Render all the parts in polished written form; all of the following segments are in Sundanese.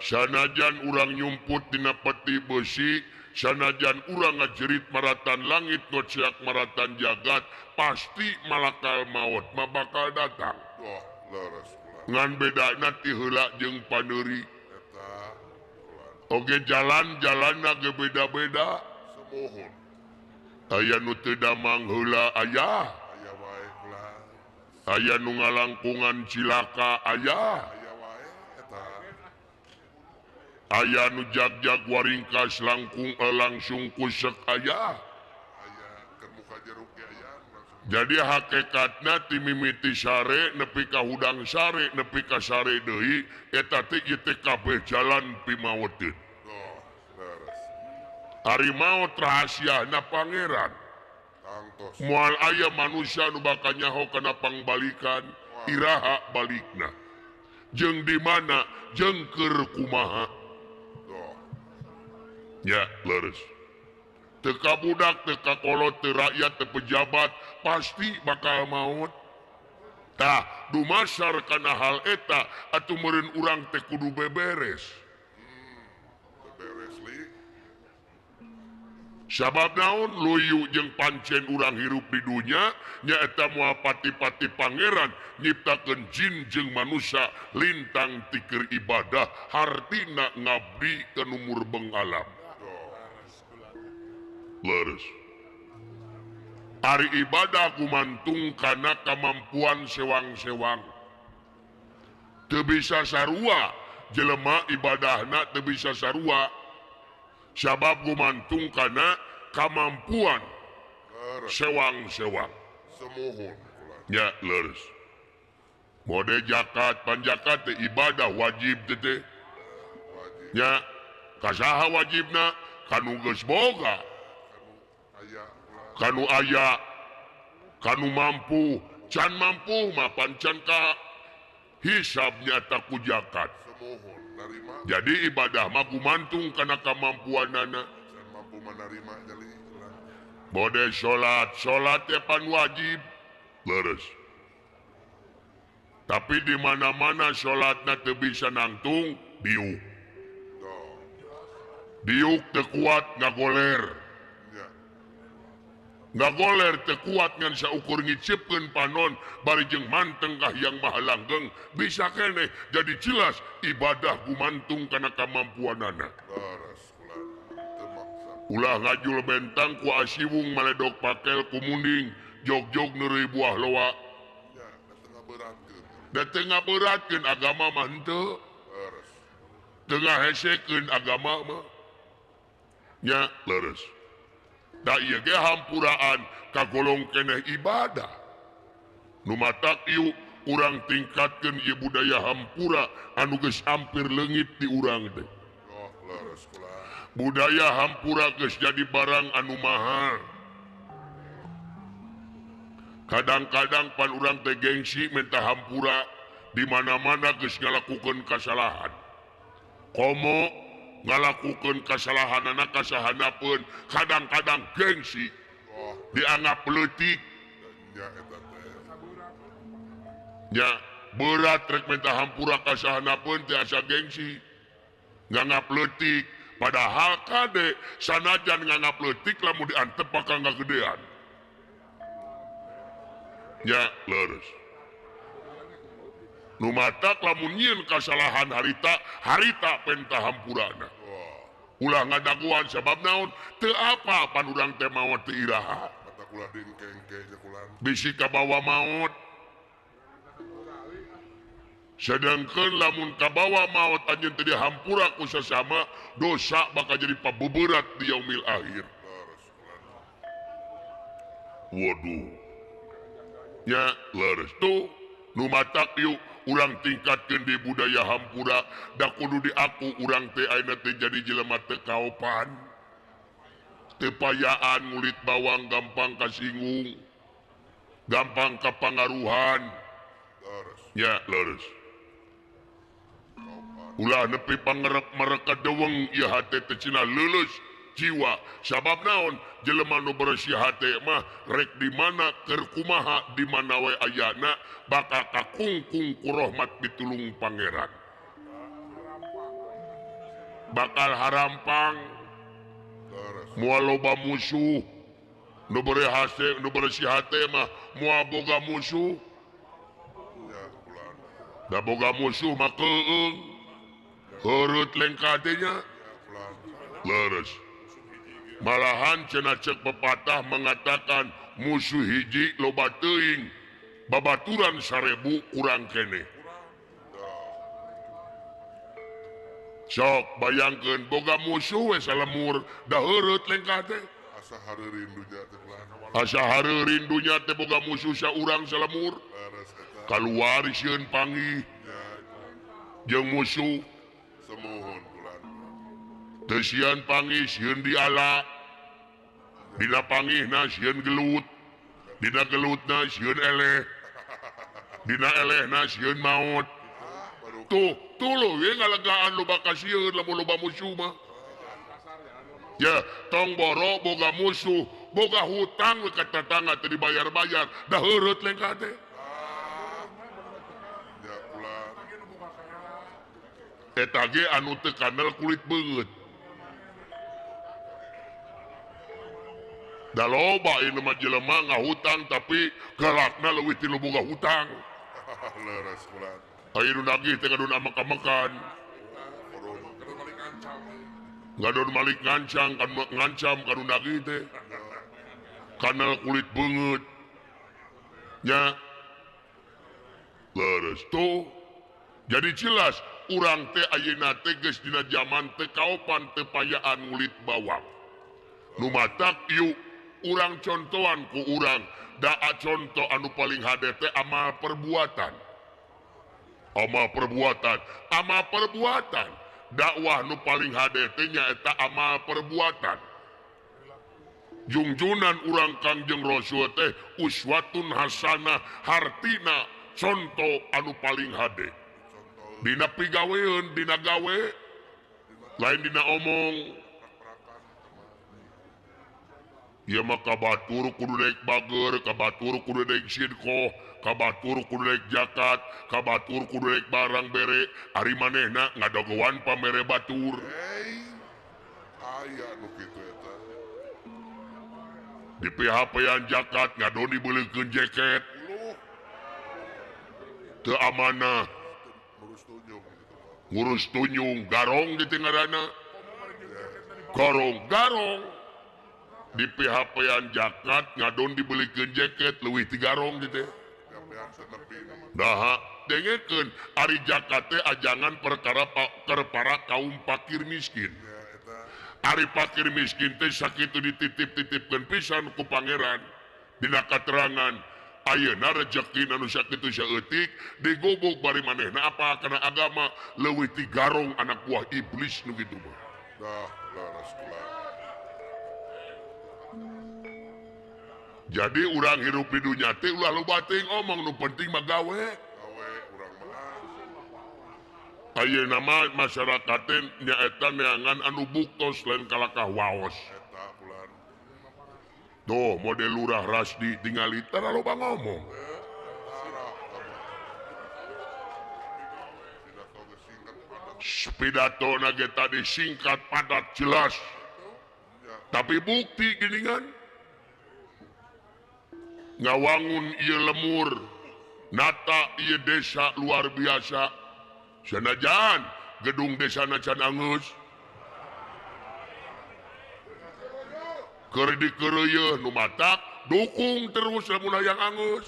sanajan urang nyumput dina peti besi, sanajan urang ngajerit maratan langit ngociak maratan jagat, pasti malakal maut mah bakal datang. Wah, leres ulah. Ngan bedana ti heula jeung paneuri. Eta ulah. Oge jalan-jalanna ge beda-beda. Semohon. Aya nu teu damang heula aya, Aya wae ulah. aya nu ngalangkungan cilaka aya, Aya wae eta. aya nu jag-jag waringkas langsung kusek aya. Aya keur muka jeruk ge aya langsung. Jadi hakikatna ti mimiti sare nepi ka hudang sare nepi ka sare deui eta teh ieu teh kabeh jalan pimaweuteun. Doh, leres. Ari maot rahasiana pangeran. Tangtos. Moal aya manusia nu bakal nyaho kana pangbalikan, iraha balikna. Jeung di mana jeung keur kumaha. Doh. Ya, leres. Teka budak, teka kolot, teu rakyat, teu pejabat, pasti bakal maut. Tah, dumasar kana hal eta, atuh meureun urang teh kudu beberes. Beberes li. Sabab naon luyu jeung pancen urang hirup di dunya nyaeta moal pati-pati pangeran nyiptakeun jin jeung manusia lintang ti keur ibadah hartina ngabdi ka numur bengalam. Leres. Ari ibadah gumantung kana kamampuan sewang-sewang. Teu bisa sarua jelema ibadahna teu bisa sarua. Sabab gumantung kana kamampuan Leres. sewang-sewang. Semohon ulah. Ya, leres. Mode zakat, panjakat teh ibadah wajib teh teh. Wajib. Nya, kasaha wajibna? Kanu geus boga, Aya ulah. kanu aya, kanu mampu, can mampu mah pancan ka hisab nyata ku zakat. Semohon narima. Jadi ibadah mah gumantung kana kamampuanana. Can mampu menerima jali ulah. Mode salat teh pan wajib. Leres. Tapi di mana-mana salatna teu bisa nangtung diuk. Doh. Diuk teu kuat ngagoler. Ya. Ngagoler teu kuat ngan saukur ngicipkeun panon bari jeung manteng kah yang maha langgeng bisa keneh jadi jelas ibadah gumantung kana kamampuanana. Leres ulah. Teu maksa. Ulah ngajul bentang ku asiwung maledog pakel ku munding jog-jog neureuy buah loa. Ya, tengah beratkeun. Da teu ngaberatkeun agama mah henteu. Leres. Teu ngahesekeun agama mah. Nya leres. Da ieu ge hampuraan kagolong keneh ibadah. Nu matak ieu urang tingkatkeun ieu budaya hampura anu geus hampir leungit di urang teh. Doh, leres ulah. Budaya hampura geus jadi barang anu mahal. Kadang-kadang pan urang teh gengsi minta hampura di mana-mana geus ngalakukeun kasalahan. Komo ngalakukeun kasalahanana kasahanapeun kadang-kadang gengsi Doh. dianggap leutik. Ya eta teh. Nya berat rek minta hampura kasahanapeun teh asa gengsi. Nganggap leutik padahal kade sanajan nganggap leutik lamun diantep bakal ngagedean. Ya, leres. Nu matak lamun nyieun kasalahan harita penta hampurana. Wah. Ulah ngadaguan sabab naon? Teu apa pan urang teh maot teu iraha. Mata kula dingkengke jakulan. Bisi kabawa maot. Sedangkeun lamun kabawa maot anjeun teu dihampura ku sasama, dosa bakal jadi pabeberat di yaumil akhir. Leres ulah. Waduh. Nya leres tuh nu matak yuk urang tingkatkeun di budaya hampura da kudu diaku urang teh ayeuna teh jadi jelema teu kaopan. Teu payaan ngulit bawang gampang kasinggung. Gampang kapangaruhan. Leres. Ya leres. Kaupan. Ulah nepi pangerep mereka deweng ieu hate teh cenah leuleus jiwa. Sabab naon? Jelema nu bersih hate mah rek di mana keur kumaha di mana we ayana bakal kakungkung ku rahmat pitulung pangeran. bakal harampang moal loba musuh nu beri hase nu beri si hate mah moal boga musuh da boga musuh mah keung heureut lengkatenya leres malahan cenah cek pepatah mengatakan musuh hiji loba teuing babaturan 1000 kurang kene sok bayangkeun boga musuh we salemur da heureut lengkah teh asa hareurindunya teh ulah asa hareurindunya teh boga musuh saurang salemur leres eta kaluar sieun panggih jeung musuh semuhun ulah teu sieun panggih sieun diala dina panggihna sieun gelut dina gelutna sieun eleh dina elehna sieun maot tuh lo we ngalegaan loba kasieun lamun loba musuh mah ya tong boro boga musuh boga hutang we ka tetangga teu dibayar-bayar da heureut lengkah teh ya ulah eta ge anu teu kandel kulit beungeut da loba ieu mah jelema ngahutang tapi galakna leuwih ti nu boga hutang leres ulah aya nu nagih teh ngadon amak-amakan ngadon malik ngancang kan ngancam kanu nagih teh kanal kulit beungeut nya leres tuh jadi jelas urang teh ayeuna teh geus dina zaman teu kaopan teu payaan ngulit bawang nu matak ieu urang contohan ku urang da contoh anu paling hade teh amal perbuatan dakwah nu paling hade teh nyaeta amal perbuatan junjunan urang Kangjeng Rasul teh uswatun hasanah hartina contoh anu paling hade dina pigaweun dina gawe lain dina omong ieu mah kabatur kudu daek bager kabatur kudu daek sidqoh kabatur kudu daek zakat kabatur kudu daek barang bere ari manehna ngadogowan pamere batur aya nu kitu eta di PHP-an zakat ngadon dibeulikeun jaket teu amanah ngurus tunjung gitu Pak. ngurus tunyung garong gitu ngaranna garong di PHP-an zakat ngadon dibelikeun jaket leuwih ti garong gitu Gapean senepi dah dengekeun ari zakat teh ajangan perkara para kaum fakir miskin ya eta ari fakir miskin teh sakitu dititip-titipkeun pisan ku pangeran dina katerangan ayeuna rezekina nu sakitu saeutik digobok bari manehna apa kana agama leuwih ti garong anak buah iblis nu kitu mah dah leres ulah jadi urang hirup di dunya teh ulah loba teuing omong nu penting mah gawe gawe urang mah ayeuna mah masyarakat teh nyaeta neangan anu buktos lain kalakah waos eta ulah tuh model lurah Rasdi tingali tara loba ngomong sarah pidato geus singkat padat pidato ge tadi singkat padat jelas tapi bukti geuningan ngawangun ieu lemur nata ieu desa luar biasa sanajan gedung desana can angeus keur dikeureuyeun nu matak dukung terus lamun hayang angeus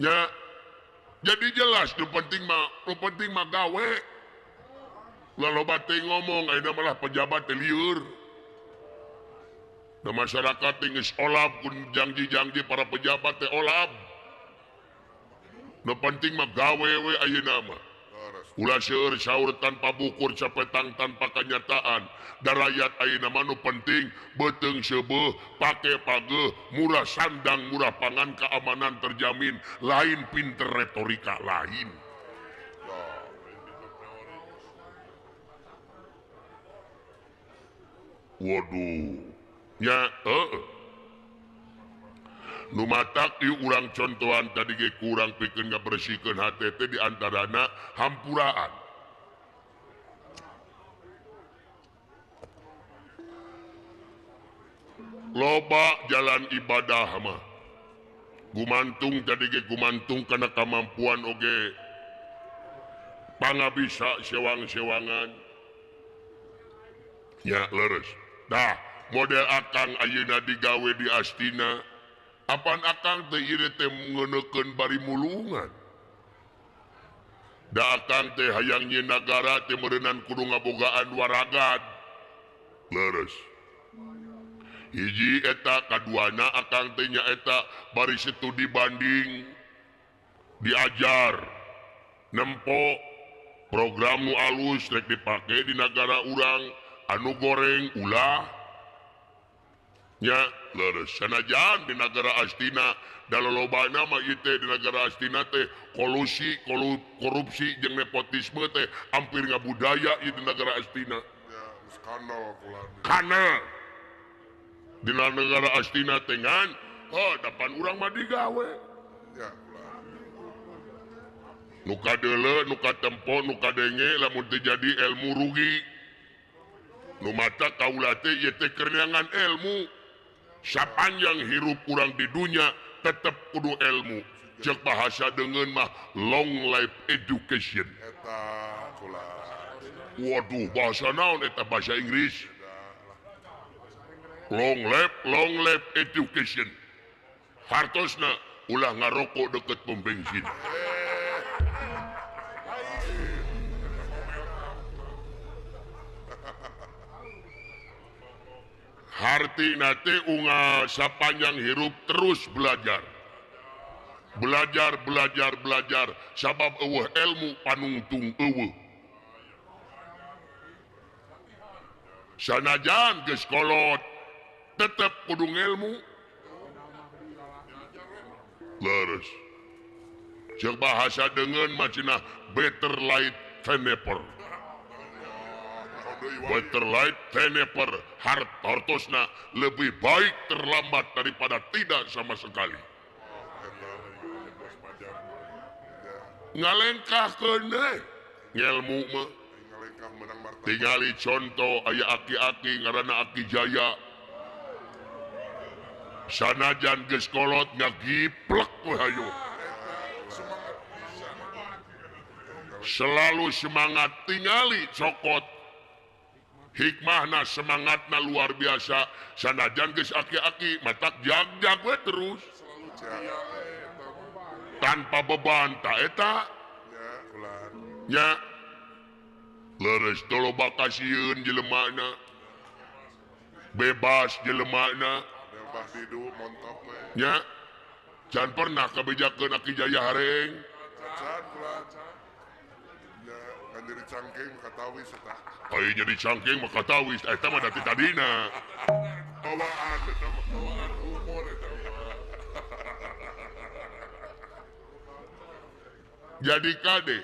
nya jadi jelas nu penting mah gawe loba teh ngomong ayeuna malah pejabat teh lieur da masyarakat teh geus olap kun janji-janji para pejabat teh olap nu penting mah gawe we ayeuna mah leres ulah seueur saur tanpa bukur sapetang tanpa kenyataan da rakyat ayeuna mah nu penting beuteung seubeuh pake pageuh murah sandang murah pangan keamanan terjamin lain pinter retorika lain waduh nya nu matak ieu urang contohan tadi ge kurang pikeun ngabersihkeun hate teh di antarana hampuraan loba jalan ibadah mah gumantung tadi ge gumantung karena kemampuan oge pangabisa sewang-sewangan nya leres dah model akang ayeuna digawe di Astina apaan akang teh ieu teh ngeunekeun bari mulungan da akang teh hayang nyi nagara teh meureunnan kudu ngabogaan waragad leres hiji eta kaduana akang teh nyaeta bari studi banding diajar nempo program nu alus rek dipake di negara urang anu goreng ulah nya leres sanajan di negara Astina dalolobana mah ieu teh di negara Astina teh korupsi jeung nepotisme teh hampir ngabudaya ieu di negara Astina Ya, skandal kulan. kana di negara Astina teh ngan dapan urang mah digawe Ya, kulan. nu kadeule nu katempo nu kadenge lamun teu jadi ilmu rugi nu mata kaula teh ieu teh keur neangan ilmu sapanjang hirup urang di dunya tetep kudu ilmu cek bahasa deungeun mah long life education Eta kulan. waduh bahasa naon eta bahasa Inggris long life education hartosna ulah ngarokok deket pom bensin harti nate unga sapanjang hirup terus belajar sabab eueuh ilmu panungtung eueuh sanajan geus kolot tetep kudu ilmu leres jeung bahasa deungeun mah cenah better late than never better late than never hartosna lebih baik terlambat daripada tidak sama sekali ngalengkahkeun deui ngelmu mah Ngalengkah menang martabak. tingali contoh aya aki-aki ngaranna Aki Jaya sanajan geus kolot ngagiplek we hayu selalu semangat tingali cokot hikmahna semangatna luar biasa sanajan geus aki-aki matak jag-jag we terus tanpa beban ta eta Ya, kulan. nya leres toloba kasieun jelemana bebas jelemana Bebas hidup montok we. nya can pernah kabejakeun Aki Jaya hareng Cacan kulan. Ya, kan jadi cangking katawis eta. ai jadi cangking maka tawis eta mah dati tadina Bawaan eta mah bawaan umur eta mah. jadi kade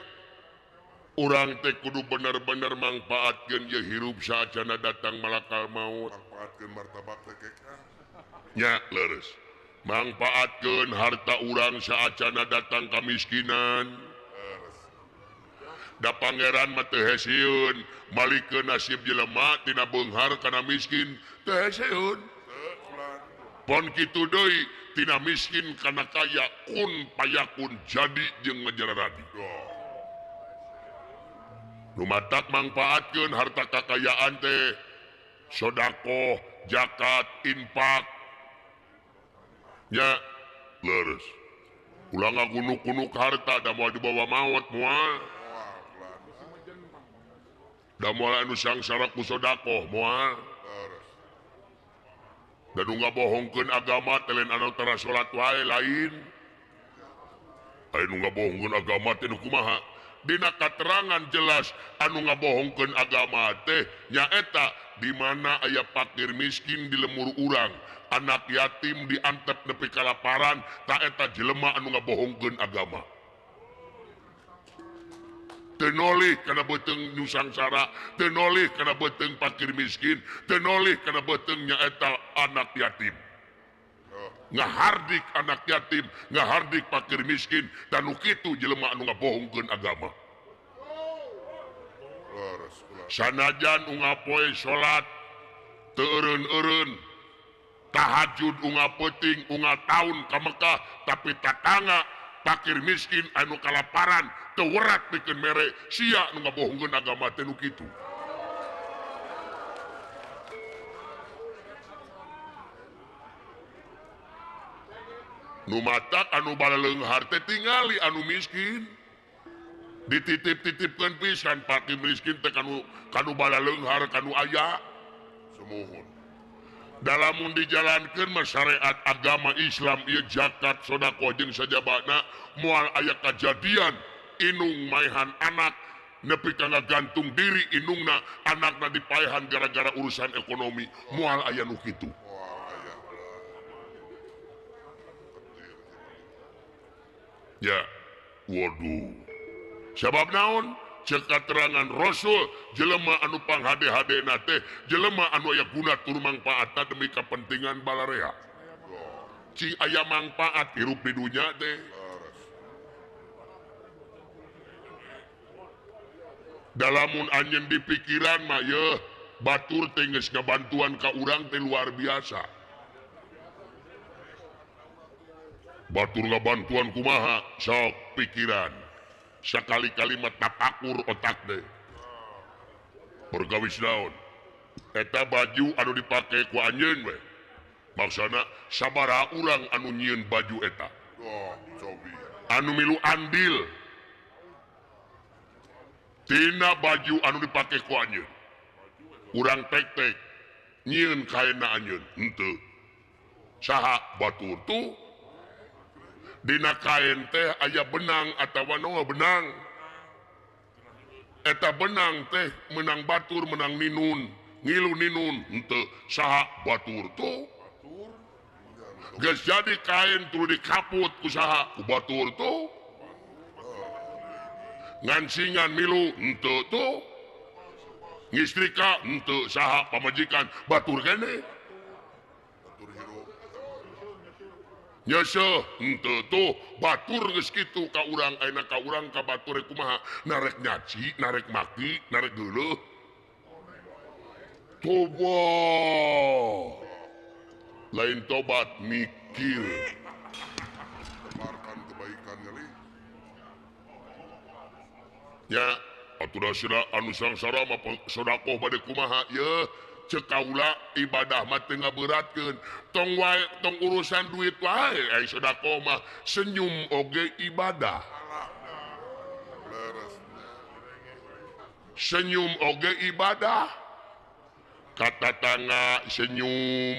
urang teh kudu bener-bener mangpaatkeun ye hirup saacana datang malakal maut Manfaatkeun martabak teh kekeh. nya leres mangpaatkeun harta urang saacana datang kamiskinan da pangeran mah teu hesieun malikeun nasib jelema tina beunghar kana miskin teu hesieun Teu kulan. pon kitu deui tina miskin kana kaya kun payakun jadi jeung ngajararadi nu matak mangpaatkeun harta kakayaan teh sodaqoh zakat infak nya leres ulah ngagunuk-gunuk harta da moal dibawa maut moal Wah, kulan. da moal anu sangsara ku sodaqoh moal Leres. da nu ngabohongkeun agama teh lain anu tara salat wae lain anu ngabohongkeun agama teh nu kumaha dina katerangan jelas anu ngabohongkeun agama teh nyaeta di mana aya fakir miskin di lemur urang anak yatim diantep nepi kalaparan tak eta jelema anu ngabohongkeun agama teu nolih kana beuteung nu sangsara teu nolih kana beuteung fakir miskin teu nolih kana beuteung nyaeta anak yatim ngahardik anak yatim ngahardik fakir miskin dan nu kitu jelema anu ngabohongkeun agama Leres kulan. sanajan ungapoe salat teu eureun-eureun tahajud unga peting unga tahun ka Mekah tapi tatangga fakir miskin anu kalaparan teu werat pikeun mere sia nu ngabohongkeun agama teh nu kitu. Nu matak anu balaleunghar teh tingali anu miskin dititip-titipkeun pisan fakir miskin teh kanu balaleunghar kanu aya Semohon. dalamun dijalankeun mah syariat agama Islam ieu zakat sedekah jeung sajabana moal aya kajadian inung maehan anak nepi ka ngagantung diri inungna anakna dipaehan gara-gara urusan ekonomi moal aya nu kitu. Ya, waduh. Sabab naon? Cek katerangan Rasul, jelema anu panghade-hadena teh, jelema anu aya guna tur mangpaatna demi kepentingan balarea. Cing aya mangpaat hirup di dunya teh. Dalamun anjeun di pikiran mah yeuh, batur teh geus ngabantuan ka urang teh luar biasa. Batur ngabantuan kumaha sok pikiran sakali-kali mah tapakur otak deh bergawis naon eta baju anu dipake ku anjeun we maksana sabaraha urang anu nyieun baju eta anu milu andil tina baju anu dipake ku anjeun urang tek-tek nyieun kaena anjeun henteu saha batur tuh dina kain teh aya benang atawa no benang eta benang teh menang batur menang ninun ngilu ninun henteu saha batur tuh geus jadi kain tuluy dikaput ku saha ku batur tuh ngansingan milu henteu tuh ngistrika henteu saha pamajikan batur keneh nyese henteu tuh batur geus kitu ka urang ayeuna ka urang ka batur kumaha narek nyaci narek maki narek geuleuh toba lain tobat mikir Tebarkan kebaikan kali. nya aturan sira anu sangsara mah sedekah bade kumaha yeuh cek kaula ibadah mah teu ngaberatkeun tong wae tong urusan duit wae ai sedekah mah senyum oge ibadah Beres. senyum oge ibadah kata tangga senyum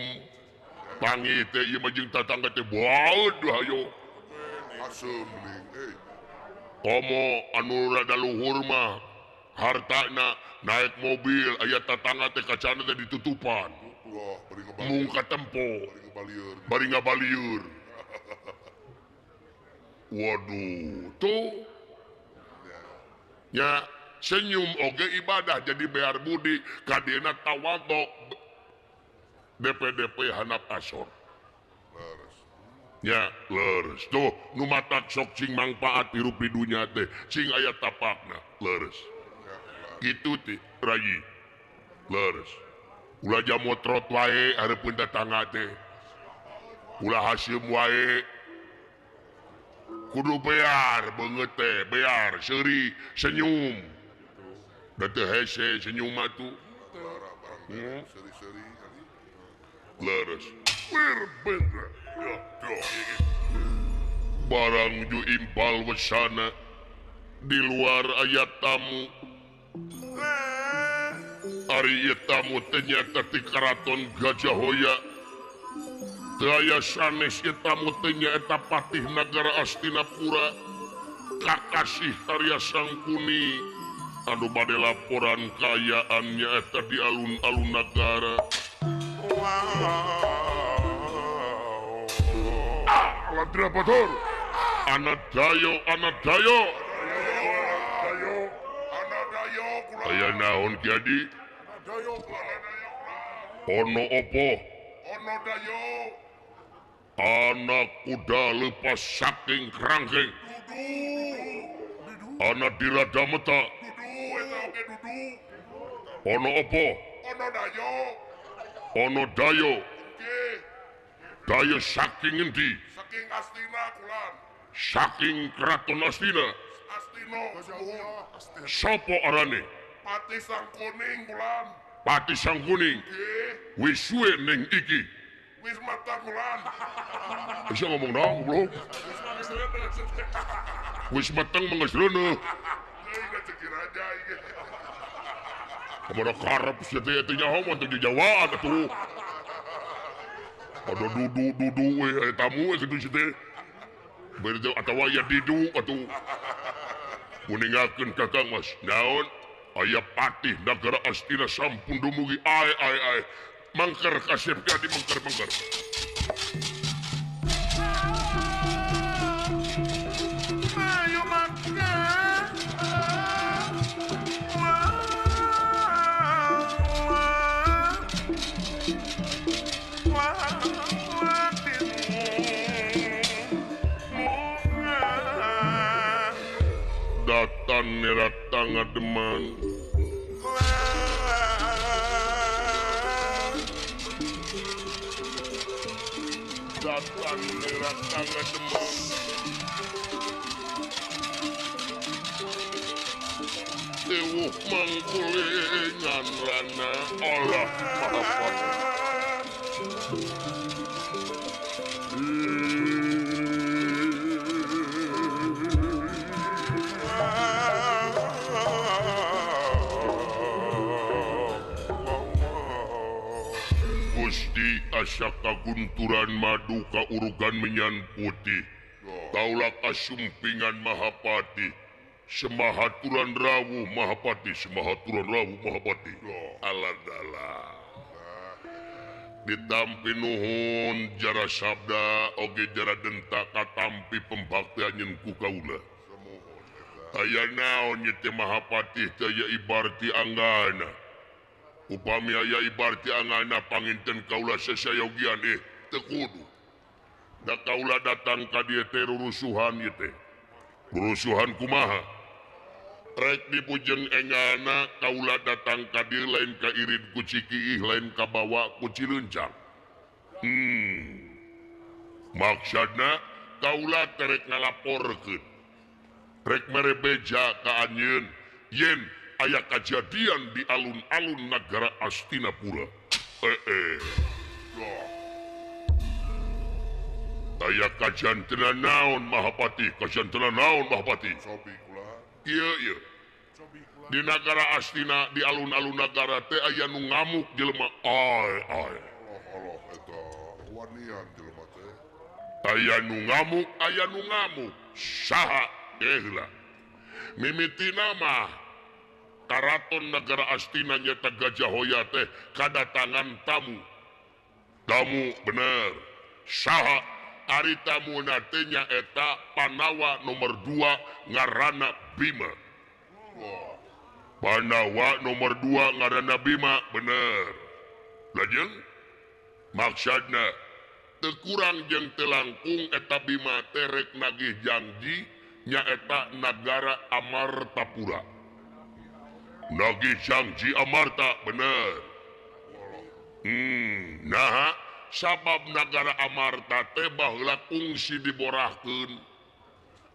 pangi teh ieu mah jeung tatangga teh baeud hayo Asem ning. komo anu rada luhur mah hartana naik mobil aya tatangga teh kacana teh ditutupan Wah, bari ngebalieur. mung katempo Ngebalieur. bari ngabalieur waduh tuh nya senyum oge ibadah jadi bear budi kadina tawadhu DP handap asor Beres. nya leres tuh nu matak sok cing mangpaat hirup di dunya teh cing aya tapakna leres gitu teh rayi leres ulah jamotrot wae hareupeun tetangga teh ulah hasim wae kudu bear beungeut teh bear seuri senyum da teu hese senyum mah tuh Barang seri-seri kali. leres bener barang ju impal wesana di luar ayat tamu ari ieu tamu ternyata ti karaton Gajah Hoya daya sanes ieu tamu ternyata patih nagara Astinapura kakasih Arya Sangkuni anu bade laporan kayaannya eta di alun-alun nagara Ladra Batur anak dayo Ayo, anak dayo kula. aya naon kiadi Dayo kula. ono opo Ono dayo. anak kuda lepas saking kerangkeng anak dirada meta Dudu eta oge dudu. ono opo Ono dayo. ono dayo Oke. Daya saking endi? Saking Astina kulan. Saking keraton Astina. Astino. Sopo arane? Pati Sang Kuning kulan. Pati Sang Kuning. Nggih. Wis suwe ning iki. Wis mata kulan. Bisa ngomong dong, bro. Wis mateng mengesreuneuh. Euy ngeceki raja ieu. Kamana karep sia teh nyaho mah teu dijawab atuh. Ada dudu we tamu kitu sia teh. Berde atawa aya didu atuh. Kuningakeun Kakang Mas. Naon? Aya patih nagara Astina sampun dumugi ai. Mangker kasep jadi mangker. Ayo makan. Datan nerat tangga deman. Datan nerat tangga deman. Dewuh mangkulengan rana Allah Mahapati. Gusti asa kagunturan madu kaurugan menyan putih. Taulah kasumpingan Mahapati. Semahaturan rawuh Mahapati. Aladala. Ditampi nuhun jara sabda oge jara denta katampi pembaktian nyen ku kaula. Aya naon nyete Mahapati teh aya ibarti anggana. Upami aya ibarti anggana panginten kaula sasayogian teu kudu. Da kaula datang ka dieu teh rurusuhan ieu teh. Rurusuhan kumaha? Rek dipujeng engana kaula datang ka dieu lain ka irid ku Cikiih lain ka bawa ku Cileunjang. Maksudna kaula terek ngalaporkeun. Rek mere beja ka anjeun yen aya kejadian di alun-alun nagara Astinapura. Aya kajantena naon Mahapati? Sobi kulan. Iya. Di nagara Astina di alun-alun nagara teh aya nu ngamuk jelema. Ai. Allah eta wanian jelema teh. Aya nu ngamuk. Saha heula. Mimitina mah karaton nagara Astina nyata Gajah Hoya teh kadatangan tamu. Tamu bener. Saha ari tamuna teh nyaeta Panawa nomor 2 ngaranna Bima. Panawa nomor 2 ngaranna Bima bener. Lajeng maksudna teu kurang jeung teu langkung eta Bima teh rek nagih janji nyaeta nagara Amartapura. Nagih janji Amarta bener. Nah sabab nagara Amarta teh baheula kungsi diborahkeun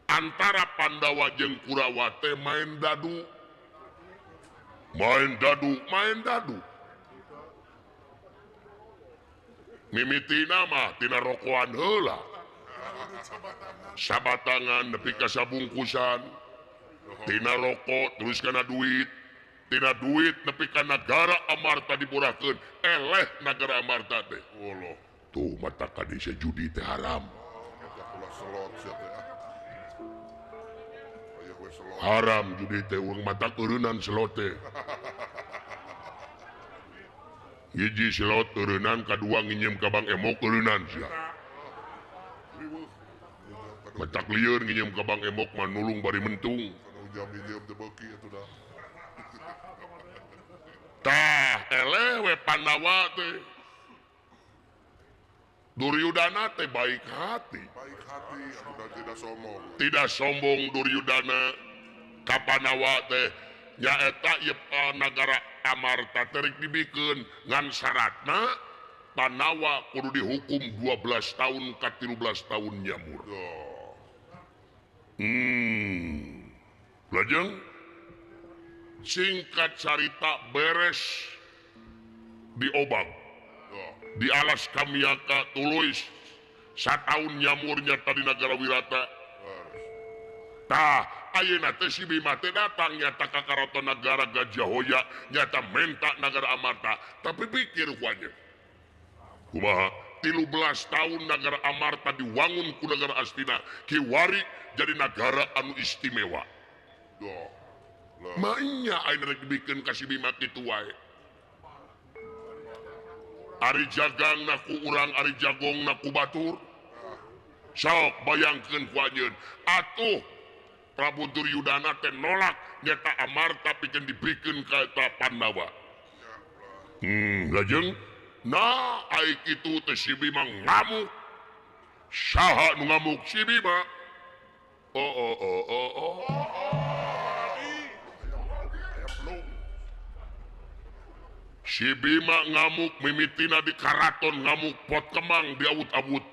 antara Pandawa jeung Kurawa teh main dadu. Mimitina mah tina rokoan heula. Sabatangan nepi ka sabungkusan. Tina rokok terus kana duit. Tina duit nepi ka nagara Amarta diborahkeun. Eleh nagara Amarta teh. Allah. Tuh mata kadi judi teh haram. Eta kula selot sia teh. Aya we selot. Haram judi teh urang mata keureunan selot teh. Hiji selot keureunan, kadua nginjem ka Bang Emok keureunan sia. Riweuh. Matak lieur nginjem ka Bang Emok mah nulung bari mentung. Kana ujam minjem teh beuki atuh dah. Tah eleh we Pandawa teh. Duryudana teh baik hati. Baik hati atuh dan tidak sombong. Tidak sombong Duryudana ka Panawa teh nyaeta ieu nagara Amarta teh rek dibikeun ngan syaratna Panawa kudu dihukum 12 tahun ka 13 tahun nyamur. Lajeng singkat cerita beres di Obang. Di alas Kamiaka tuluy satahun nyamurnya tadi negara Wirata. Tah ayeuna teh si Bima teh datang nyata ka karaton negara Gajahoya nyata menta negara Amarta tapi pikir kuanya kumaha 13 tahun negara Amarta diwangun ku negara Astina kiwari jadi negara anu istimewa. Mainnya ayeuna rek dibikeun ka si Bima kitu wae. Ari jagangna ku urang ari jagongna ku batur. Sok bayangkeun ku anjeun atuh Prabu Duryudana teh nolak nyata Amarta pikeun dibikeun ka eta Pandawa. Lajeng nah ai kitu teh si Bima ngamuk. Saha nu ngamuk si Bima? Si Bima ngamuk mimitina di karaton ngamuk pot kemang diawut-awut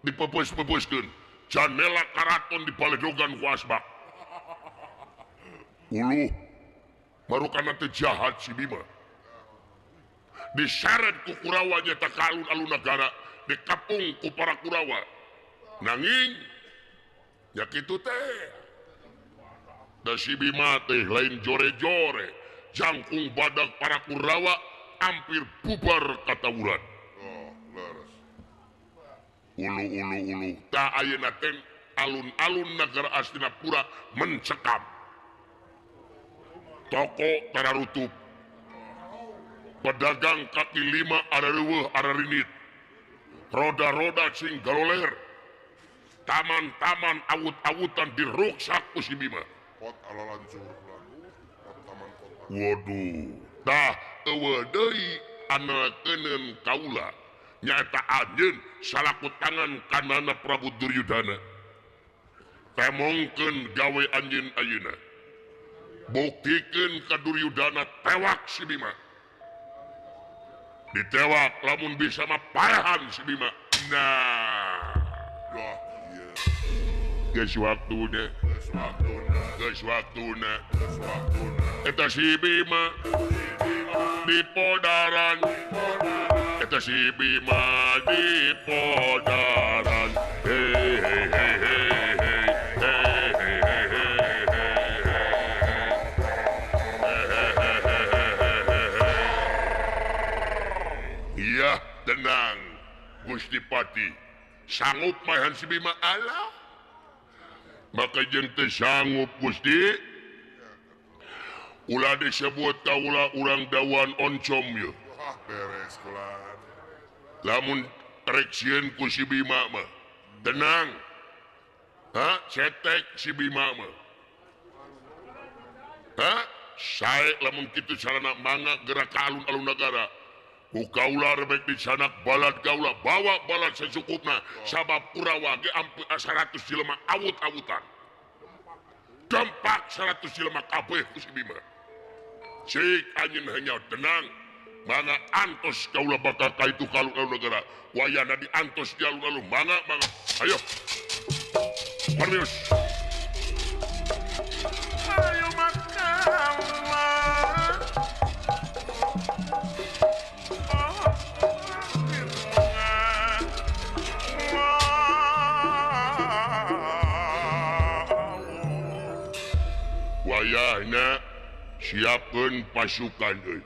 dipepes-pepeskeun. Janela karaton dipaledogan ku asbak. Uluh marukana teu jahat si Bima. Diseret ku Kurawa nyata ka alun-alun nagara dikapung ku para Kurawa. Nanging ya kitu teh. Da si Bima teh lain jore-jore jangkung badak para Kurawa hampir bubar katawuran. Ulu ta ayeuna teh alun-alun negara Astinapura mencekam. Toko tararutup. Pedagang kaki lima ada reueuh ada rinit. Roda-roda cing galoler. Taman-taman awut-awutan diruksak ku si Bima. Pot ala lancur pot taman kota. Waduh. Tah eueuh deui aneukeun kaula. Nyaeta anjeun salaku tangan kanana Prabu Duryudana. Temongkeun gawe anjeun ayeuna. Buktikeun ka Duryudana tewak si Bima. Ditewak lamun bisa mah paehan si Bima. Nah, geus waktuna. Eta si Bima di podaran. Eta si Bima di podaran. Hei hei hei hei hei hei hei hei. Iya tenang Gusti Pati. Sanggup maehan si Bima Allah. Maka jeung teu sanggup Gusti. Ulah disebut kaula urang dawan oncom ye. Beres kelar. Lamun rek sieun ku si Bima mah tenang. Cetek si Bima mah. Sae lamun kitu sarana mangga gerak ka alun-alun nagara. Ku kaula rebek di sanak balad kaula bawa balad secukupna sabab Kurawa ge ampun 100 jelema awut-awutan. Dampak 100 jelema kabeh ku si Bima. Cik anjeun hanya tenang. Mangga antos kaula bakal kaitu ka alun-alun nagara. Wayana diantos di alun-alun mangga. Ayo. Marius. Ayo makaula. Wayahna siapkeun pasukan euy.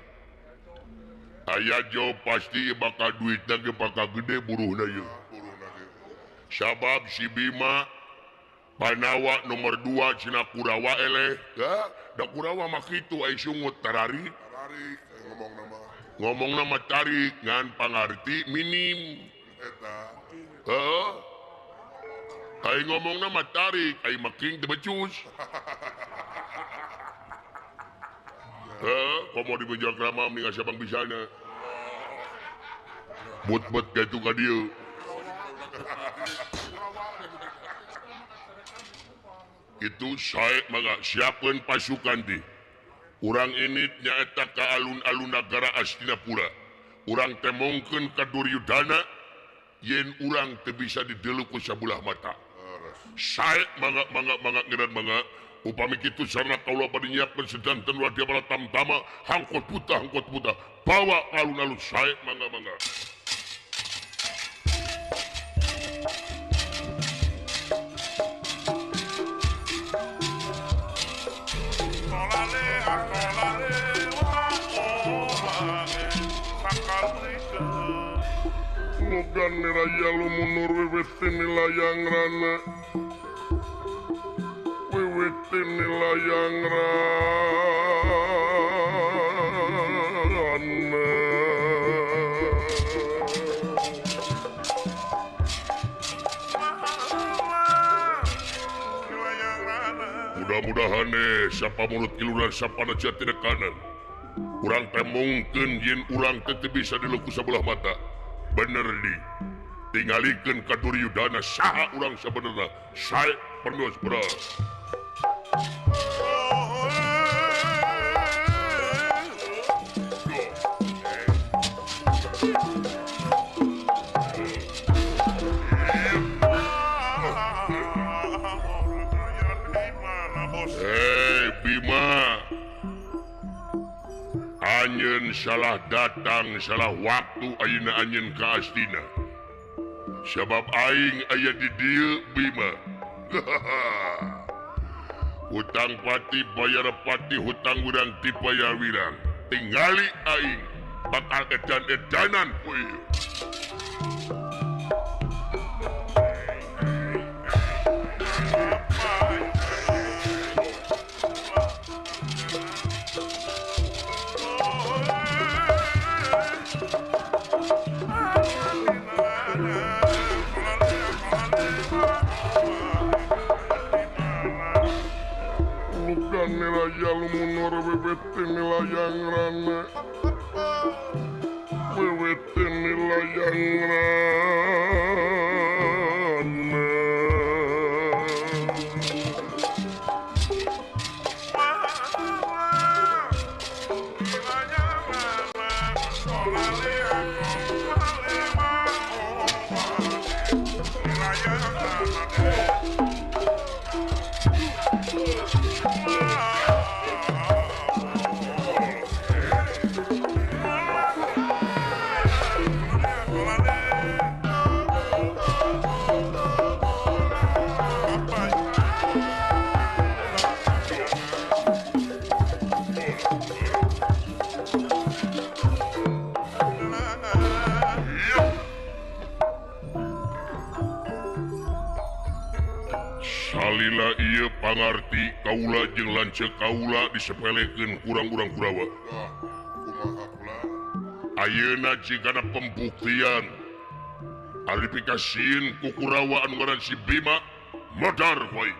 Aya jo pasti bakal duitna ge bakal gede buruhna ye. Sabab si Bima Panawa nomor 2 cina Kurawa eleh. Da Kurawa mah kitu ai sungut tararik. Tarik ngomong nama Ngomong nama tarik ngan pangarti minim. eta. Ai ngomong nama tarik ai making teu becus. Komo di bejak rama mendingan siapang bisana. But-but gitu ka dieu. Itu sae maka siapkeun pasukan ti. Urang ini nyaeta ka alun-alun nagara Astinapura. urang teh mungkin ka Duryudana yen urang teu bisa dideluk ku sabelah mata. Sae mangga ngeran mangga upami kitu sarana kaula bade nyiapkeun sedanten wadia bala tamtama hangkot puta bawa alun-alun sae mangga. Mugan niraya lumunur wiwitin nilayang rana wiwitin nilayang rana Mudah-mudahan siapa mulut iluran siapa jati kanan urang teh mungkin yen urang teh bisa dileku sabelah mata bener di tingalikeun ka Duryudana saha urang sabenerna sae pernos beras. Bima anjeun salah datang salah waktu ayeuna anjeun ka Astina sabab aing aya di dieu Bima. Hutang pati bayar pati hutang urang dipayar wirang tingali aing bakal edan-edanan ku ieu. Mugan niraya lumunur wiwitin nilayang rana wiwitin nilayang rana Salila ieu pangarti kaula jeung lanceuk kaula disepelekeun kurang-urang Kurawa. kumaha pula Ayeuna jigana pembuktian ari pikasieun ku Kurawa anu ngaran si Bima modar wae.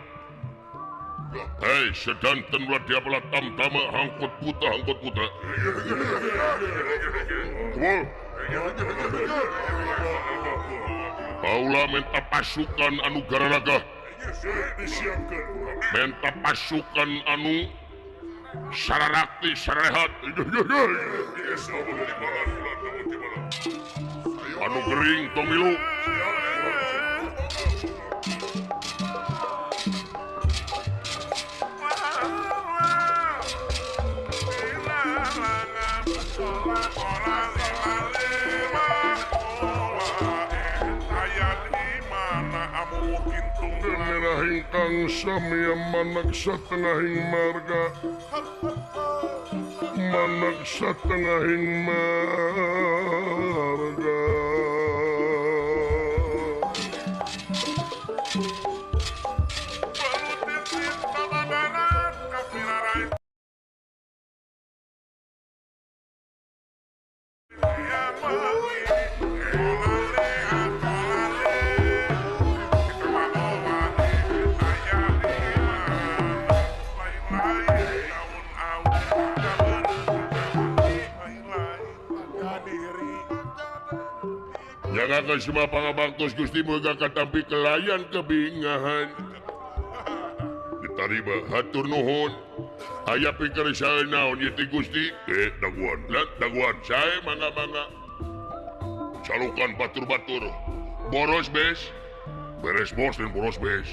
Hei sedanten ulah dia bala tamtama hangkot puta. Kumul. Kaula minta pasukan anu gararaga. Minta pasukan anu sararakti sarehat anu gering tong milu. Merahing kang samya manak satengahing marga manak satengahing marga Jangan semua pangabangtos Gusti muga katampi kelayan kebingahan. Ditarima hatur nuhun. Aya pikir sae naon ieu ti Gusti? Daguan sae mangga-mangga. Calukan batur-batur. Boros bes. Beres bos dan boros bes.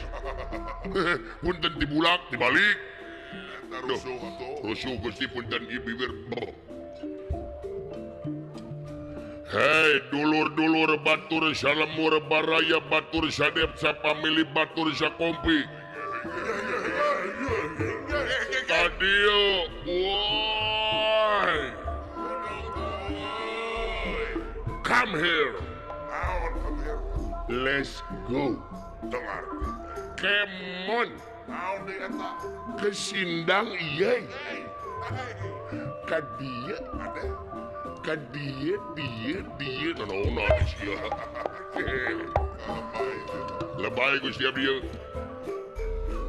Punten tibulak, tibalik. Eta rusuh atuh. Rusuh gusti punten ibibir. Hei dulur-dulur batur salemur baraya batur sadep sapamili batur sakompi. Kadio, woi. Come here. Naon kabeh. Let's go. Dengar. Come on. Naon deui eta? Kesindang iya. Kadia. Ade. Kadia, dia. Nona sia. Kalebay. Lebay gusti abdi.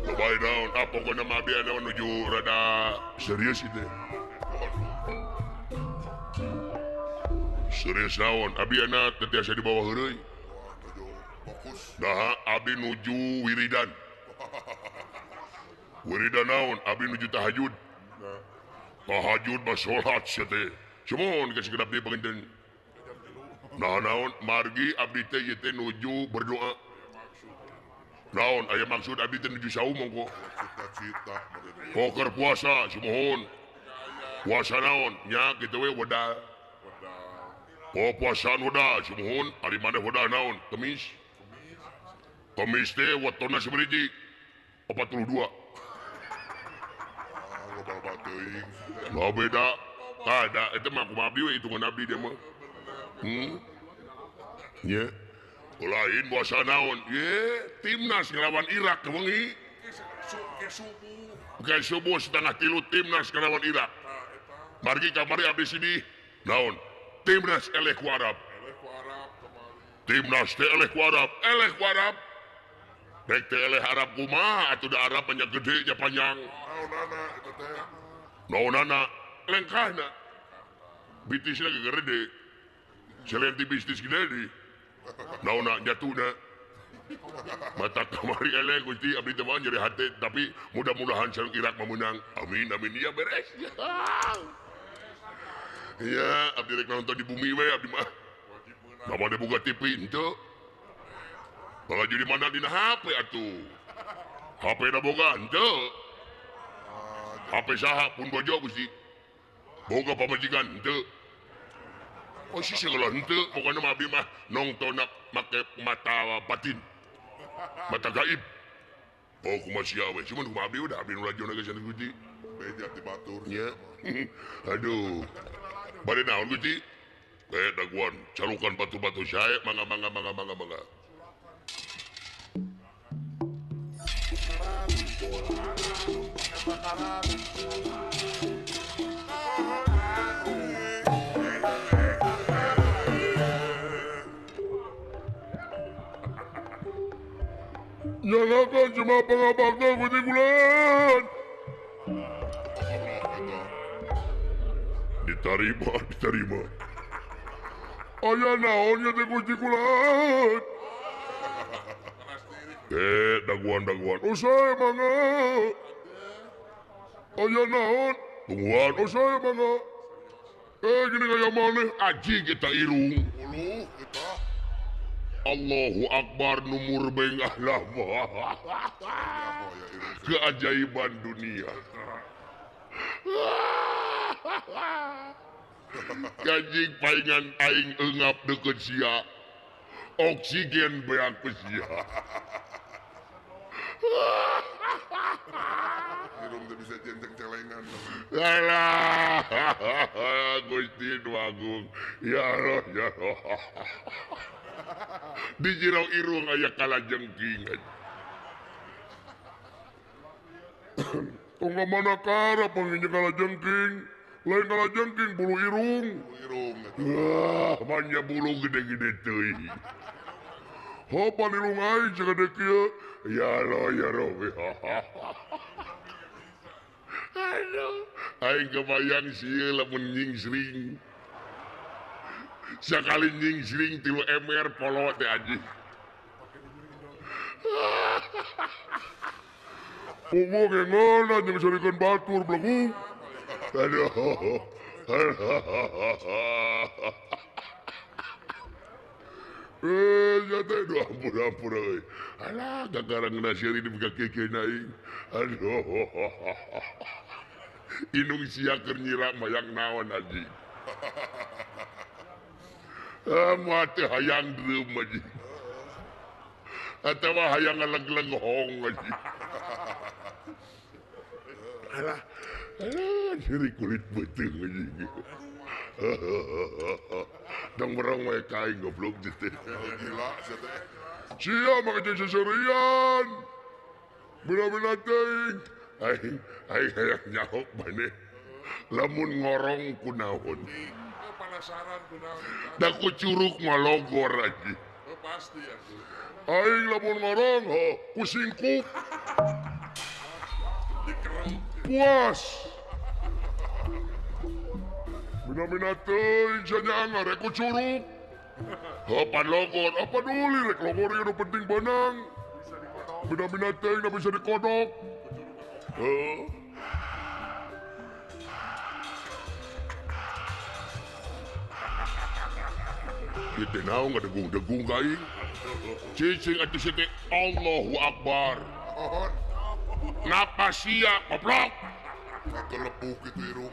Lebay naon. Apa kau nama abdi anda menuju rada serius itu. Serius naon. Abdi anda tetiasa di bawah heureuy. Tujuh fokus. Nah, abdi nuju wiridan. Wiridan naon. Abdi nuju tahajud. Tahajud mah sholat sia teh. Cuman kasih kedap dia penginten. Nah naon margi abdi teh ieu teh nuju berdoa. Naon aya maksud abdi teh nuju saum monggo. Cita-cita. Poker puasa sumohon. Puasa naon nya kitu we wedal. Oh puasaan wedal sumohon ari maneh wedal naon Kemis. Kemis teh watona sabaraha 42. Global bateuing. Lah beda. Ada itu mah kumaha abdi we hitungan abdi dia mah. Nya. Lain puasa naon? Timnas ngelawan Irak kewengi. Ke subuh setengah 3 timnas ngelawan Irak. Margi kamari abdi sini. Naon? Timnas eleh ku Arab. Timnas teh eleh ku Arab. Eleh ku Arab. Dek teh eleh Arab kumaha atuh da Arab banyak gede nya panjang. Naonana eta teh? Naonana lengkahna. Bitisna gegede. Selain ti bisnis gede. Naona jatuna. Mata kamari eleh gusti abdi teh mah nyeri hati tapi mudah-mudahan sareng Irak memenang. Amin amin iya beres. Ya, abdi rek nonton di bumi we abdi mah. Nama dia buka TV henteu. Kalau jadi mana dina HP atuh. HP da boga henteu. HP saha pun bojo gusti. Boga pamajikan henteu. Oh sih segala henteu pokoknya mah abdi mah nonton make mata batin. Mata gaib. Oh kumaha sia we. Cuman kumaha abdi udah abdi nu rajona geus gusti. Beja di batur. Nya. Aduh. Bade naon gusti? Daguan calukan batu-batu saya mangga. Nyalakan cuma pengabakna gusti bulan. Diterima. Aya naon ya teh gusti kulan? Daguan. Usai mangga. Aya naon? Tungguan usai mangga. Gini kaya maneh aji kita irung. Uluh kita. Allahu Akbar numur bengah lama. Keajaiban dunia. Kajing paingan aing engap deket sia. Oksigen beak sia. Irung teh bisa jenteng celengan. Alah, Gusti Nu Agung. Ya Allah. Di jero irung aya kalajengking. Tunggu mana kara panggilnya kalajengking. Lain kalajengking bulu irung. Irung eta. Wah, manya bulu gede-gede teuing. Hopan irung aing sagede kieu. Ya Allah. Aduh, aing kebayang sieun lamun nyingsring. Sekali nyingsring 3 emer polo teh anjing. Ungu ngena jeung sarikeun batur blegung. Aduh. Jatuh itu ampun euy. Alah gagarang nasiari di buka keke naing. Aduh. Inung sia keur nyira mayang naon anjing. Mati hayang drum anjing. Atawa hayang ngaleg-leg hong anjing. Alah nyeri kulit beuteung anjing. Dang berang wae kain goblok teh. Gila sia teh. Sia mangejeng seserian. Bina-bina teuing. Aing hayang nyaho maneh. Lamun ngorong kunaon. Penasaran kunaon. Da ku curug malogor anjing. Pasti ya. Aing lamun ngorong ku singkup. Puas. Bina-bina teuing sanya ngarek ku curug. Pan logor, apa duli rek logor ieu penting benang. Bina-bina teuing da bisa dikodok. Kita naon ngadegung-degung kaing. Cicing atuh teh Allahu Akbar. Ngapa sia goblok? Kelepuk itu irung.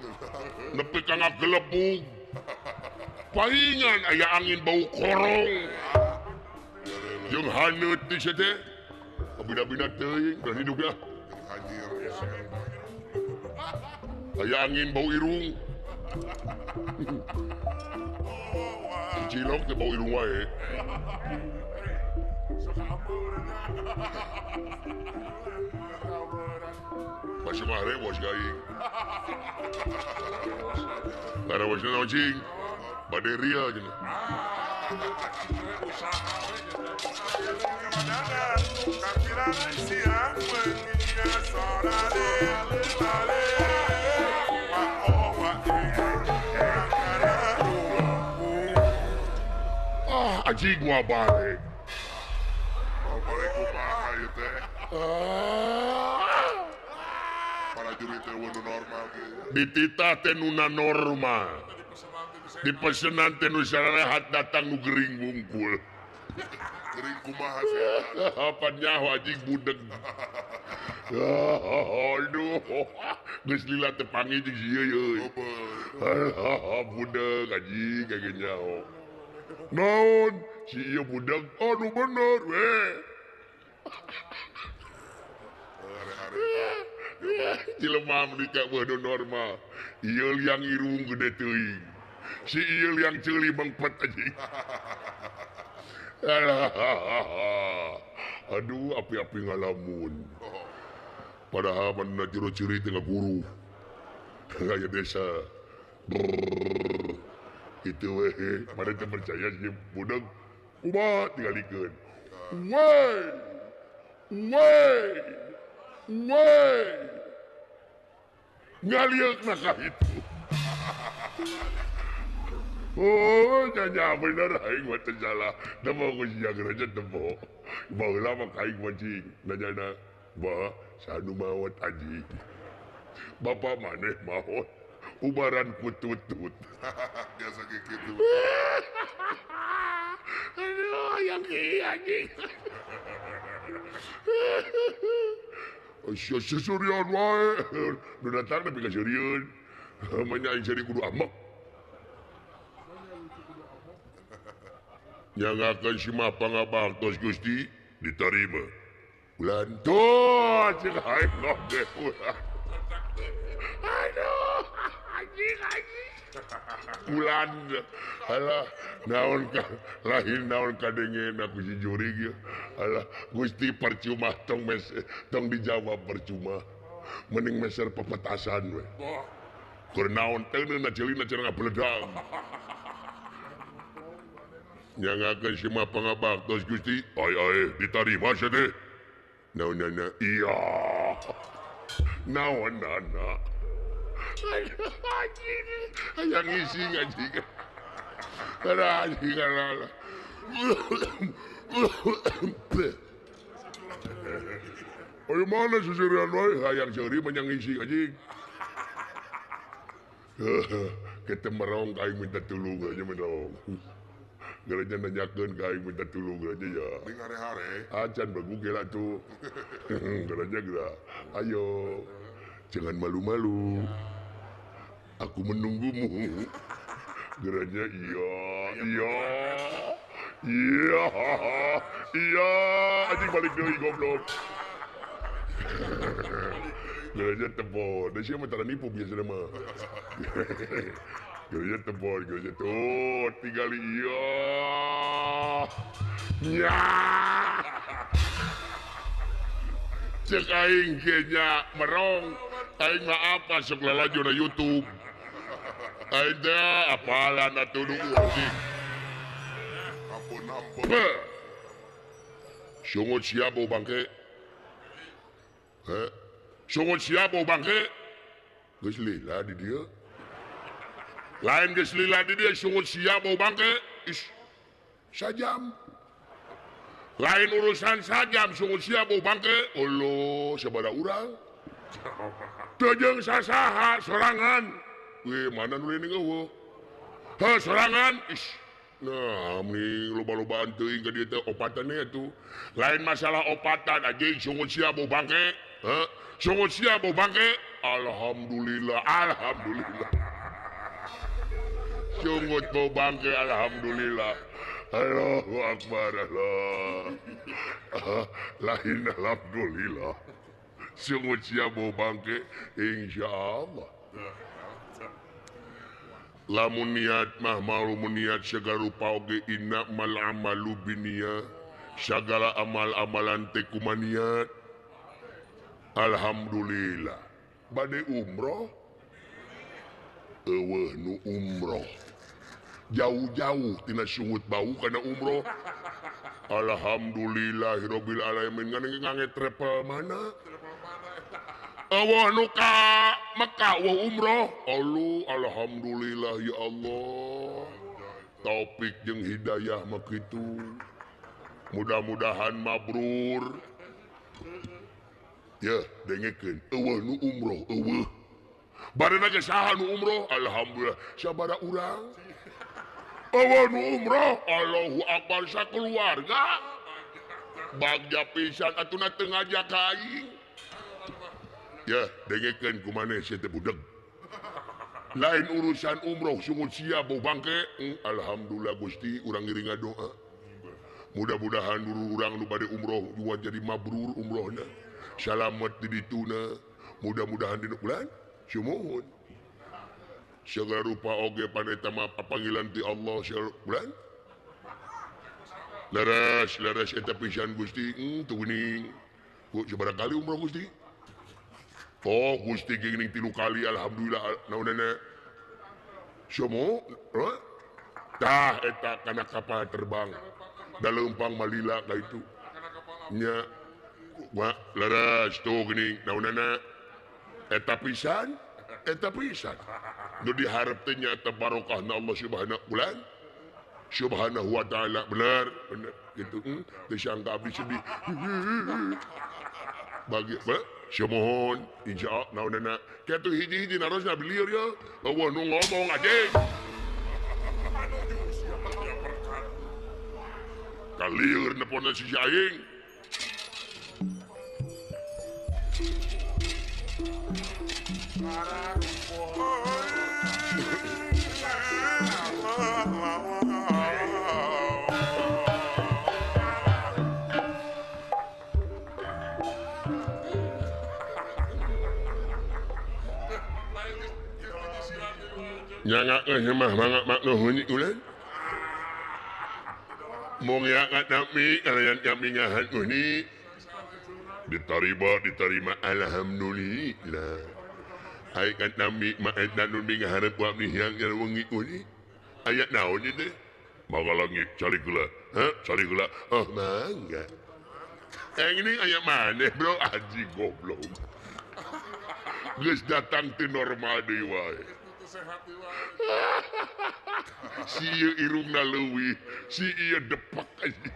Nepi ka ngagelebug. Paingan aya angin bau korong. Jeung haneut teh teh. Bina-bina teuing dan hidupnya. Anjir. Aya angin bau irung. Cilok teh bau irung wae. Masih mare bos gaing. Karena bosnya nojing. Bade ria jeung. Anjing gua balik. Balik kumaha ieu teh. Para juri teh nu normal ge. Ditita teh nuna normal. Di pesenan teh nu sarehat datang nu gering wungkul. Gering kumaha sih. Apa nyaho anjing budeg. Aduh. Geus lila teh pangi jeung sieu euy. Budeg anjing kage nyaho. Naon? Si ieu budeg anu bener we. Jelema menika beuneu normal. Ieu liang irung gede teuing. Si ieu liang ceuli mengpet anjing. Aduh, api-api ngalamun. Padahal mana ciri-ciri tengah guru. Gaya desa. Itu weh, mana teu percaya si budak. Kumaha tingalikeun. Wey. Ngaliukna ka itu. Oh, nyanyi bener aing mah teu salah. Da mau ku sia gereja teu mau. Baheula mah aing mancing. Nanyana, "Bah, sanu maot anjing." Bapak maneh maot. Ubaran kututut. Biasa kayak gitu. Aduh, yang anjing. Sesurian wae. Nu datang tapi kasurian. Manya aing jadi kudu amak. Nyangakan si mapangabaktos Gusti diterima. Bulan tuh cik aing ngode ulah. Aduh, anjing. Bulan alah naon ka lain naon kadengen aku si jurig ya. Alah Gusti percuma tong dijawab percuma. Mending meser pepetasan we. Keur naon teh na ceulina cenah ngapledang. Nyangakeun si mapangabaktos Gusti, ai ditarima sia teh. Naonana iya. Naonana. Anjing. Hayang ngising anjing. Kada anjing ala. Ayo mana seserian wae hayang seuri menyang ngising anjing. Kita merong kain minta tulung aja merong. Geranya nanyakeun ka aing minta tulung geranya ya. Ning hare-hare. Acan bergugel atuh. Geranya geura. Ayo. Jangan malu-malu. Aku menunggumu. Geranya iya. Anjing balik deui goblok. Geranya tebon. Da sia mah tara nipu biasa mah. Geranya tebon, geranya tuh tinggal iya. Ya. Cek aing kenya merong. Aing mah apa sok lalaju na YouTube. Aing teh apalan atuh nu urang. Ampun. Sungut siap bau bangke. Sungut siap bau bangke. Geus lila di dia. Lain geus lila di dia sungut siap bau bangke. Sajam. Lain urusan sajam sungut siap bau bangke. Allah sabada urang. Teu jeung sasaha sorangan. Weh mana nu leuning eueuh. Sorangan. Nah, ini loba-lobaan teuing ka dieu teh opatannya tuh. Lain masalah opatan anjing sungut sia bau bangke. Sungut sia bau bangke. Alhamdulillah. Sungut bau bangke alhamdulillah. Allahu akbar Allah. Lain alhamdulillah. Sungut sia bau bangke insyaallah. Lamun niat mah malu niat segala rupa oge inna mal amalu binia segala amal-amalan teh kumaniat. Alhamdulillah bade umroh eueuh nu umroh jauh-jauh tina sungut bau kana umroh. Alhamdulillahirabbil alamin ngange travel mana nu ka Mekah umroh. Alhamdulillah ya Allah. Taufik jeung hidayah mah kitu. Mudah-mudahan mabrur. Ya, dengekeun nu umroh eueuh. Barena ge saha nu umroh? Alhamdulillah sabada urang. Nu umroh Allahu akbar sakeluarga. Bagja pisan atuna teu ngajak ka aing. Ya, dengekeun kumaneh sia teh budak. Lain urusan umroh sungut sia bau bangke. Alhamdulillah Gusti urang ngiringa doa. Mudah-mudahan urang nu bade umroh juga jadi mabrur umrohna. Salamet di dituna. Mudah-mudahan dina bulan sumuhun. Segala rupa oge paneta mah panggilan ti Allah segala bulan. Leres eta pisan Gusti. Teu geuning. Ku sabaraha kali umroh Gusti? Oh Gusti geuning 3 kali alhamdulillah naonana. Somo? Tah eta kana kapal terbang. Da leumpang malila ka itu. Nya leres tuh geuning naonana. Eta pisan. Nu diharap teh nya eta barokahna Allah Subhanahu wa taala bener gitu. Teu sangka abdi sedih. Bagi Semohon, insya Allah, naonana, kayak tuh hiji-hiji narosna beliau ya, nu ngomong aja. Kalieur nepona si Aing. Nyangak mah mangak makna hunyi ulan. Mong yakat nami kalian kami ngahan uni. Diterima alhamdulillah. Ai kan nami maet nanun ngaharep wa ni yang wengi uni. Ayat naon ieu? Mangga langit cari gula. Cari gula. Oh mangga. Ini ayat maneh bro aji goblok. Geus datang ti normal deui wae. Si ieu irungna leuwih, si ieu depak aja.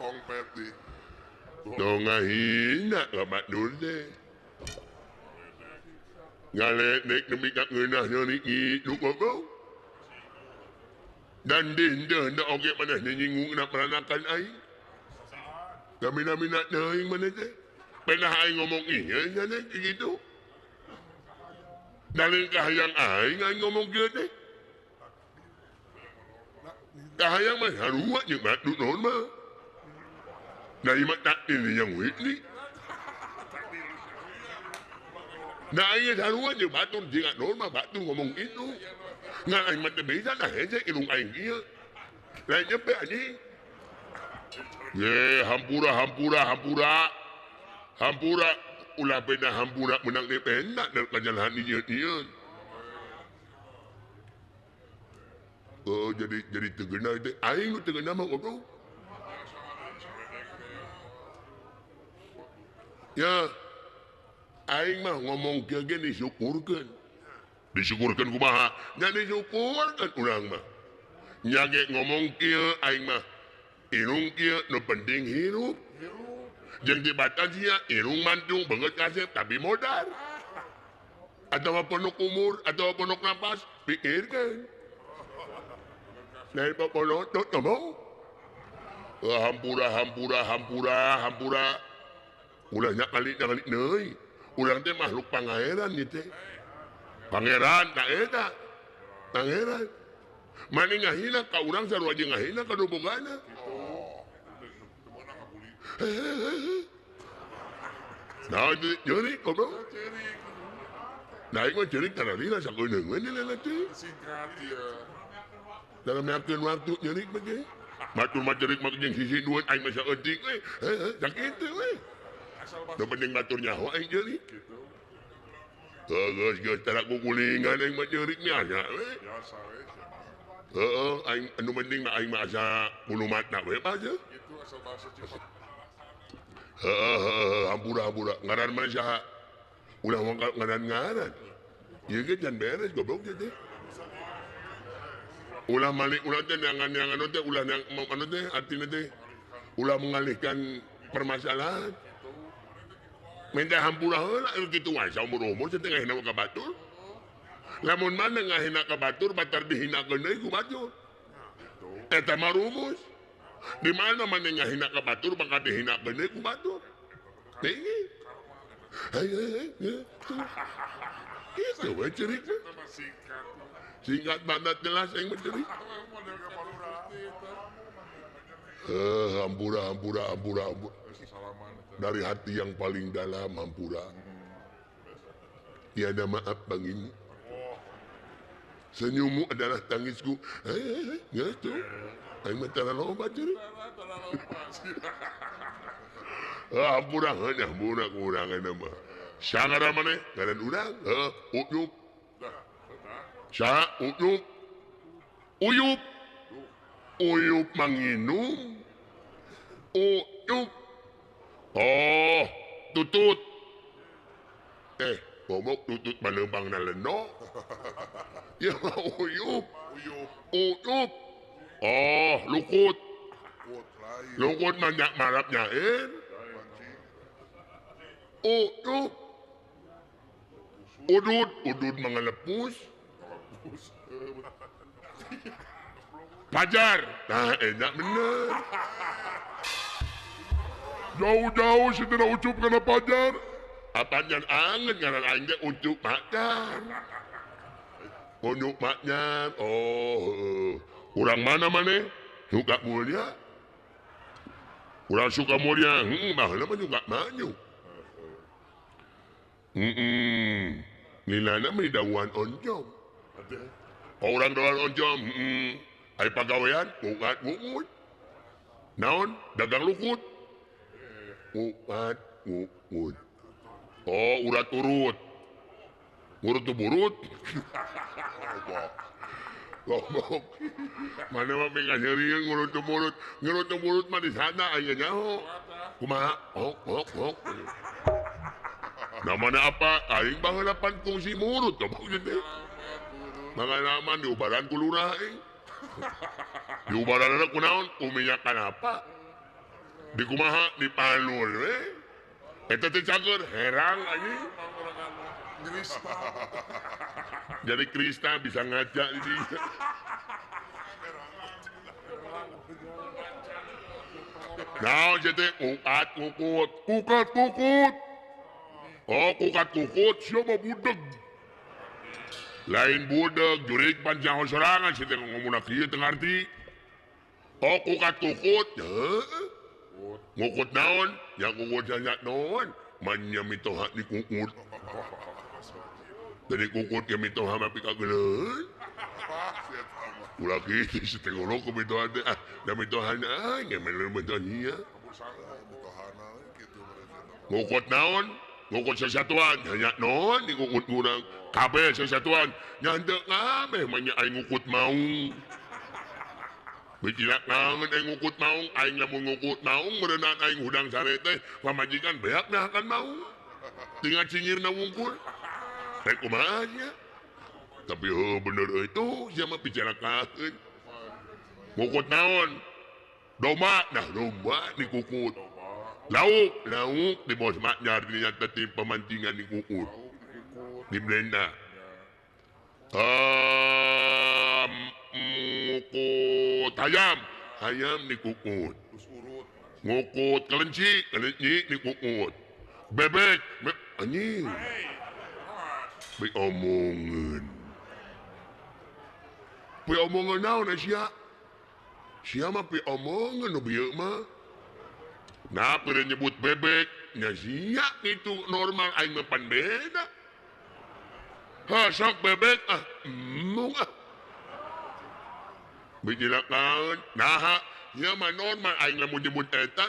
Kong peti. Ngahina ka matdur teh. Ngalenek demi ka ngeunah nyoni nu gogo. Dan dinda na oke mana nyinggung na peranakan aing. Kami na minat na aing mana teh. Pernah aing ngomong iya nya gitu. Dalil kahayang aing ngomong gitu teh. Kahayang mah harua jeung batu naon mah. Nah imat tak ini yang witli. Nah iya harua jeung batu jeung naon mah batu ngomong itu. Nga aing mah teu bisa nah hese ilung aing ieu. Lain nyepe anjing. Ye hampura ulah beda hampura menang di pendak dan kajalahan ieu. Oh jadi tegena itu aing nu tegena mah goblok. Ya aing mah ngomong kieu ge disyukurkeun. Disyukurkeun kumaha? Nya disyukurkeun urang mah. Nya ge ngomong kieu aing mah irung kieu nu penting hirup. Jeung di Batavia irung mantung beungeut kasep tapi modal. Atawa ponok umur, atawa ponok napas, pikirkeun. Nah, ponok teu ngomong. Hampura. Ulah nya kali deui. Urang teh makhluk pangaeran ieu teh. Pangeran tak eta. Pangeran. Mani ngahina ka urang sarua jeung ngahina ka dobogana. Nah, jadi goblok. Nah, ieu jadi tararina sakeundeung we nih teh. Singkat ya. Dalam yakin waktu jadi begini. Matur macerik mak jeung sisi duit aing mah saeutik we. Sakitu we. Nu penting batur nyaho aing jadi. Geus tara kukulingan aing mah ceurik nya we. Biasa we. Aing anu penting mah aing mah asa pulumatna we aja. Gitu asal bahasa Cina. Hampura ngaran mana saha? Ulah ngaran. Ieu ge can beres goblok teh. Ulah malik ulah teh yang anu teh ulah yang anu teh artina teh ulah mengalihkan permasalahan. Minta hampura heula kitu wae saumur-umur teh ngahina ka batur. Lamun mana ngahina ka batur batar dihinakeun deui ku batur. Eta mah rumus. Di mana mana ngahina ka batur bakal dihinakeun deui ku batur. Tinggi. Itu we cerik. Singkat banget jelas yang mencerik. Hampura. Dari hati yang paling dalam hampura. Tiada maaf bagimu. Senyummu adalah tangisku. Gitu. Aing mah tara loba cerik. Hampura hanya budak urang eta mah. Sangara maneh ngaran urang? Uyup. Sa Uyup manginum. Uyup. Oh, tutut. Ngomong tutut malembang na leno. Ya uyup. Oh, lukut. Lukut manyak marap nyain. Uyup. Udud mengelepus. Pajar. Nah, enak bener. Jauh-jauh si tidak ucup kena pajar. Apaan anget ngaran aing teh ucup pajar. Ucup pajar. Oh, urang mana maneh? Suka mulia. Urang suka mulia. Baheula mah juga maju. Nilana mah dawuhan oncom. Orang dawuhan oncom. Ai pagawean ungat. Naon? Dagang lukut. Ungat. Oh, urat urut. Urut tu burut. Ngomong. Mana mah pengen nyeriin ngurut tu burut. Ngurut tu burut mah di sana aya nyaho. Kumaha? Oh. Namanya apa? Aing baheula fungsi murut ka maksud teh. Mangalaman di ubaran ku lurah aing. Di ubaran ku naon? Ku minyak apa? Di kumaha? Di palur we. Eta teh cager herang anjing. Jadi Krista bisa ngajak di dieu. Naon siya te? Kukat, kukut. Kukat, kukut. Oh, kukat, kukut. Siya mabudeg. Lain budeg. Jurik panjang sorangan. Siya te ngomong kia teng arti. Oh, kukat, kukut. Ngukut naon? Ya kukut siya naon. Manya mitoha ni kukut. Dari kukut ya mitoha mapi kagelan. Ulah gitu si tegolong ko mitoha de. Da mitoha na ay ngemeler mitoha niya. Ngukut naon? Ngukut sa satuan. Hanya naon di kukut murang. Kabe sa satuan. Nyanda ngabe manya ay ngukut maung. Bijilak naon ay ngukut maung. Ay namun ngukut maung. Merenat ay hudang sarete. Pamajikan beak na akan maung. Tinggal cingir na wungkul. Rek kumanya. Tapi bener itu siapa bicara kahun. Ngukut naon. Domba. Nah domba di kukut. Lauk di bos maknyar ternyata tim pemancingan di kukut. Di blenda. Ngukut ayam di kukut. Ngukut kelenci di kukut. Bebek anjing. Baik omongan. Pi omongan naon siya? Siya mah pi omongan no bieu mah. Nah, pada nyebut bebek, nya siya itu normal aing mah pandena. Ha, sok bebek mung Bijilak naon? Nah, nya mah normal aing lamun nyebut eta